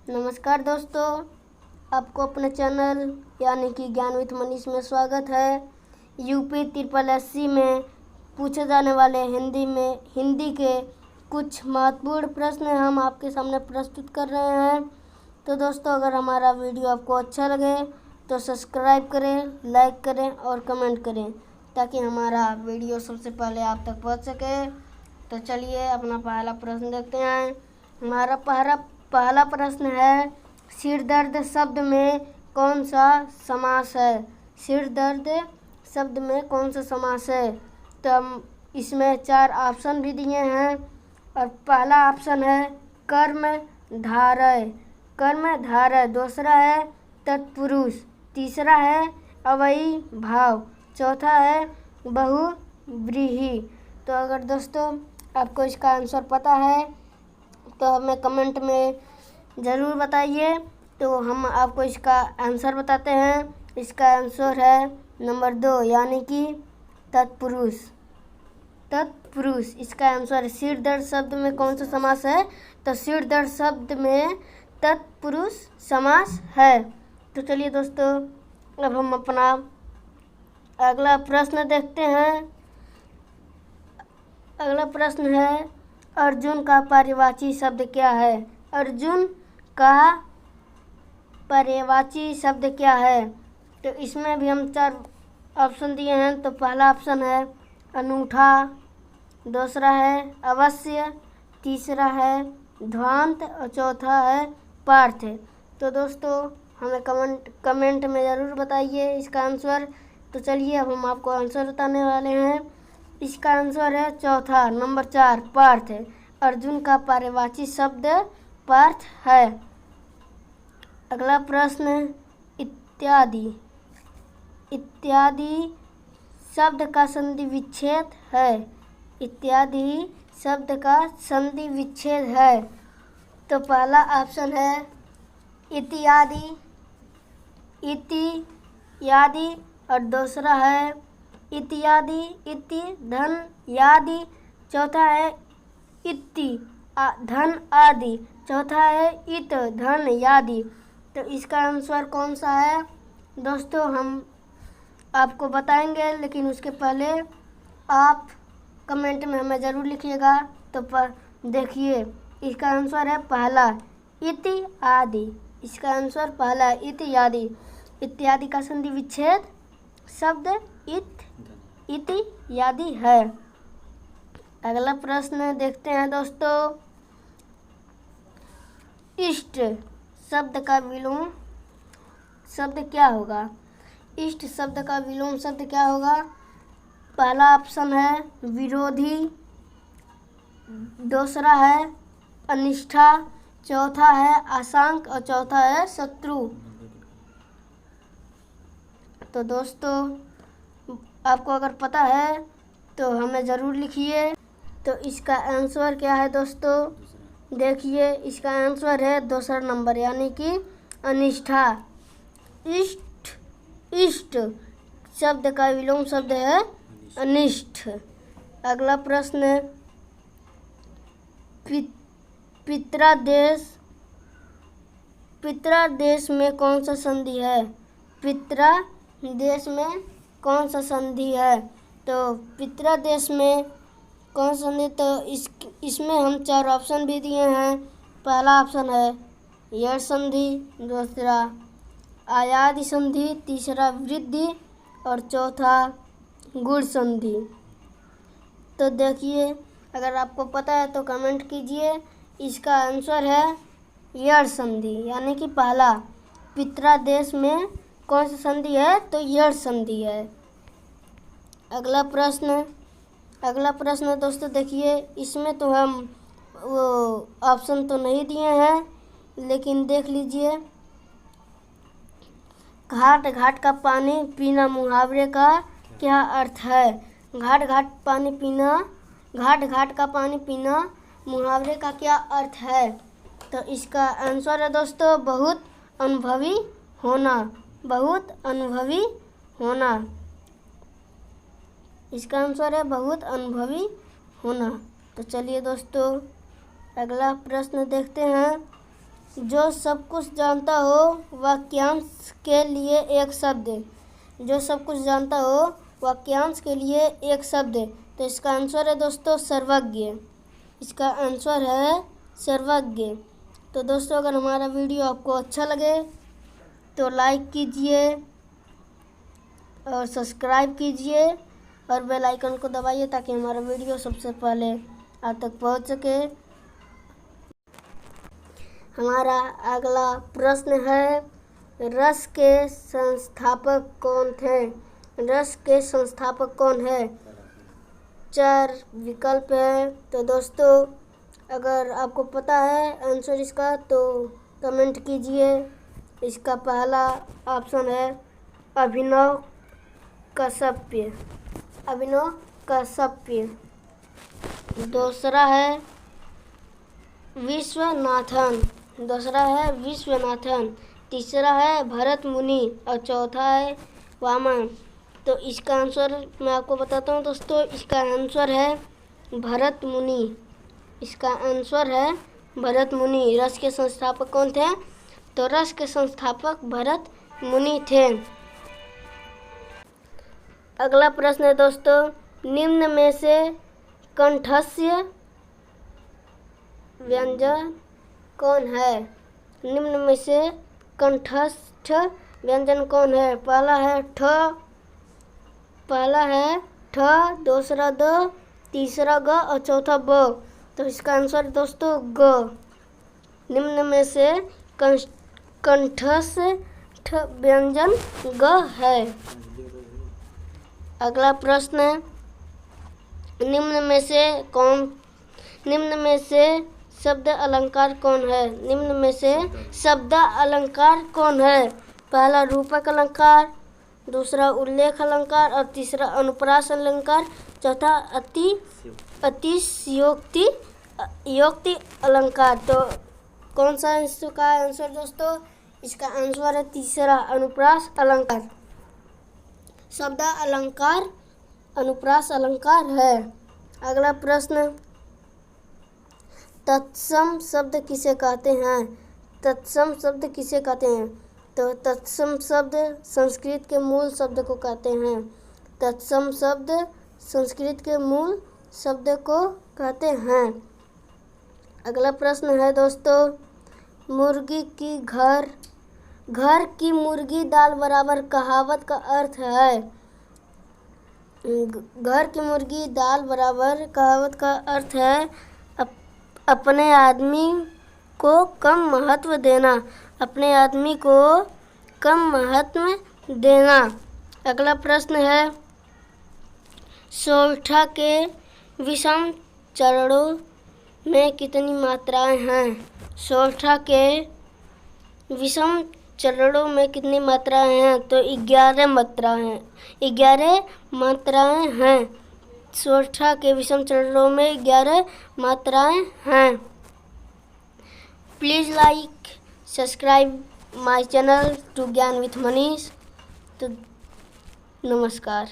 नमस्कार दोस्तों, आपको अपने चैनल यानी कि ज्ञान विथ मनीष में स्वागत है। यूपी ट्रिपल एससी में पूछे जाने वाले हिंदी के कुछ महत्वपूर्ण प्रश्न हम आपके सामने प्रस्तुत कर रहे हैं। तो दोस्तों, अगर हमारा वीडियो आपको अच्छा लगे तो सब्सक्राइब करें, लाइक करें और कमेंट करें ताकि हमारा वीडियो सबसे पहले आप तक पहुंच सके। तो चलिए अपना पहला प्रश्न देखते हैं। हमारा पहला प्रश्न है, सिर दर्द शब्द में कौन सा समास है? सिर दर्द शब्द में कौन सा समास है? तो हम इसमें 4 ऑप्शन भी दिए हैं और पहला ऑप्शन है कर्मधारय, दूसरा है तत्पुरुष, तीसरा है अव्ययी भाव, चौथा है बहुव्रीहि। तो अगर दोस्तों आपको इसका आंसर पता है तो हमें कमेंट में ज़रूर बताइए। तो हम आपको इसका आंसर बताते हैं। इसका आंसर है नंबर 2 यानी कि तत्पुरुष। इसका आंसर सिर दर्द शब्द में कौन सा समास है? तो सिर दर्द शब्द में तत्पुरुष समास है। तो चलिए दोस्तों, अब हम अपना अगला प्रश्न देखते हैं। अगला प्रश्न है, अर्जुन का पर्यायवाची शब्द क्या है? अर्जुन का पर्यायवाची शब्द क्या है? तो इसमें भी हम 4 ऑप्शन दिए हैं। तो पहला ऑप्शन है अनूठा, दूसरा है अवश्य, तीसरा है ध्वांत और चौथा है पार्थ। तो दोस्तों हमें कमेंट में ज़रूर बताइए इसका आंसर। तो चलिए अब हम आपको आंसर बताने वाले हैं। इसका आंसर है चौथा, नंबर 4 पार्थ। अर्जुन का पर्यायवाची शब्द पार्थ है। अगला प्रश्न, इत्यादि शब्द का संधि विच्छेद है। इत्यादि शब्द का संधि विच्छेद है। तो पहला ऑप्शन है इत्यादि और दूसरा है इत्यादि इति धन यादि, चौथा है इति धन आदि, चौथा है इत धन यादि। तो इसका आंसर कौन सा है दोस्तों हम आपको बताएंगे, लेकिन उसके पहले आप कमेंट में हमें ज़रूर लिखिएगा। तो देखिए इसका आंसर है पहला इति आदि। इसका आंसर पहला इति आदि। इत्यादि का संधि विच्छेद शब्द इति यादि है। अगला प्रश्न देखते हैं दोस्तों। इष्ट शब्द का विलोम शब्द क्या होगा? इष्ट शब्द का विलोम शब्द क्या होगा? पहला ऑप्शन है विरोधी, दूसरा है अनिष्ठा, चौथा है आशंक और चौथा है शत्रु। तो दोस्तों आपको अगर पता है तो हमें ज़रूर लिखिए। तो इसका आंसर क्या है दोस्तों? देखिए इसका आंसर है दूसरा नंबर यानी कि अनिष्ठा। इष्ट शब्द का विलोम शब्द है अनिष्ट। अगला प्रश्न, पितरादेश में कौन सा संधि है? पितरादेश में कौन सा संधि है? तो पितरादेश में कौन सा संधि? तो इसमें हम 4 ऑप्शन भी दिए हैं। पहला ऑप्शन है यड़ संधि, दूसरा आयादि संधि, तीसरा वृद्धि और चौथा गुण संधि। तो देखिए अगर आपको पता है तो कमेंट कीजिए। इसका आंसर है यड़ संधि यानी कि पहला। पितरादेश में कौन सा संधि है? तो यड़ संधि है। अगला प्रश्न दोस्तों देखिए, इसमें तो हम वो ऑप्शन तो नहीं दिए हैं, लेकिन देख लीजिए। घाट घाट का पानी पीना मुहावरे का क्या अर्थ है? घाट घाट का पानी पीना मुहावरे का क्या अर्थ है? तो इसका आंसर है दोस्तों बहुत अनुभवी होना। इसका आंसर है बहुत अनुभवी होना। तो चलिए दोस्तों अगला प्रश्न देखते हैं। जो सब कुछ जानता हो वाक्यांश के लिए एक शब्द। जो सब कुछ जानता हो वाक्यांश के लिए एक शब्द। तो इसका आंसर है दोस्तों सर्वज्ञ। इसका आंसर है सर्वज्ञ। तो दोस्तों अगर हमारा वीडियो आपको अच्छा लगे तो लाइक कीजिए और सब्सक्राइब कीजिए और बेल आइकन को दबाइए ताकि हमारा वीडियो सबसे पहले आप तक पहुंच सके। हमारा अगला प्रश्न है, रस के संस्थापक कौन थे? रस के संस्थापक कौन है? 4 विकल्प है। तो दोस्तों अगर आपको पता है आंसर इसका तो कमेंट कीजिए। इसका पहला ऑप्शन है अभिनव कश्यप। अभिनव कश्यप। दूसरा है विश्वनाथन। दूसरा है विश्वनाथन। तीसरा है भरत मुनि और चौथा है वामन। तो इसका आंसर मैं आपको बताता हूँ दोस्तों। इसका आंसर है भरत मुनि। इसका आंसर है भरत मुनि। रस के संस्थापक कौन थे? तो रस के संस्थापक भरत मुनि थे। अगला प्रश्न है दोस्तों, निम्न में से कंठस्य व्यंजन कौन है? निम्न में से कंठस्थ व्यंजन कौन है? पहला है ठ, दूसरा द, तीसरा ग और चौथा ब। तो इसका आंसर दोस्तों ग। निम्न में से कंठस्थ व्यंजन ग है। अगला प्रश्न है, निम्न में से शब्द अलंकार कौन है? निम्न में से शब्द अलंकार कौन है? पहला रूपक अलंकार, दूसरा उल्लेख अलंकार और तीसरा अनुप्रास अलंकार, चौथा अतिशयोक्ति अलंकार। तो कौन सा इसका आंसर दोस्तों? इसका आंसर है तीसरा अनुप्रास अलंकार। शब्द अलंकार अनुप्रास अलंकार है। अगला प्रश्न, तत्सम शब्द किसे कहते हैं? तत्सम शब्द किसे कहते हैं? तो तत्सम शब्द संस्कृत के मूल शब्द को कहते हैं। तत्सम शब्द संस्कृत के मूल शब्द को कहते हैं। अगला प्रश्न है दोस्तों, मुर्गी की घर की मुर्गी दाल बराबर कहावत का अर्थ है। घर की मुर्गी दाल बराबर कहावत का अर्थ है अपने आदमी को कम महत्व देना। अपने आदमी को कम महत्व देना। अगला प्रश्न है, सोरठा के विषम चरणों में कितनी मात्राएं हैं? सोरठा के विषम चरणों में कितनी मात्राएं हैं? तो 11 मात्राएं। 11 मात्राएं हैं। सोरठा के विषम चरणों में 11 मात्राएं हैं। Please like subscribe my channel to Gyan with Manish. तो नमस्कार।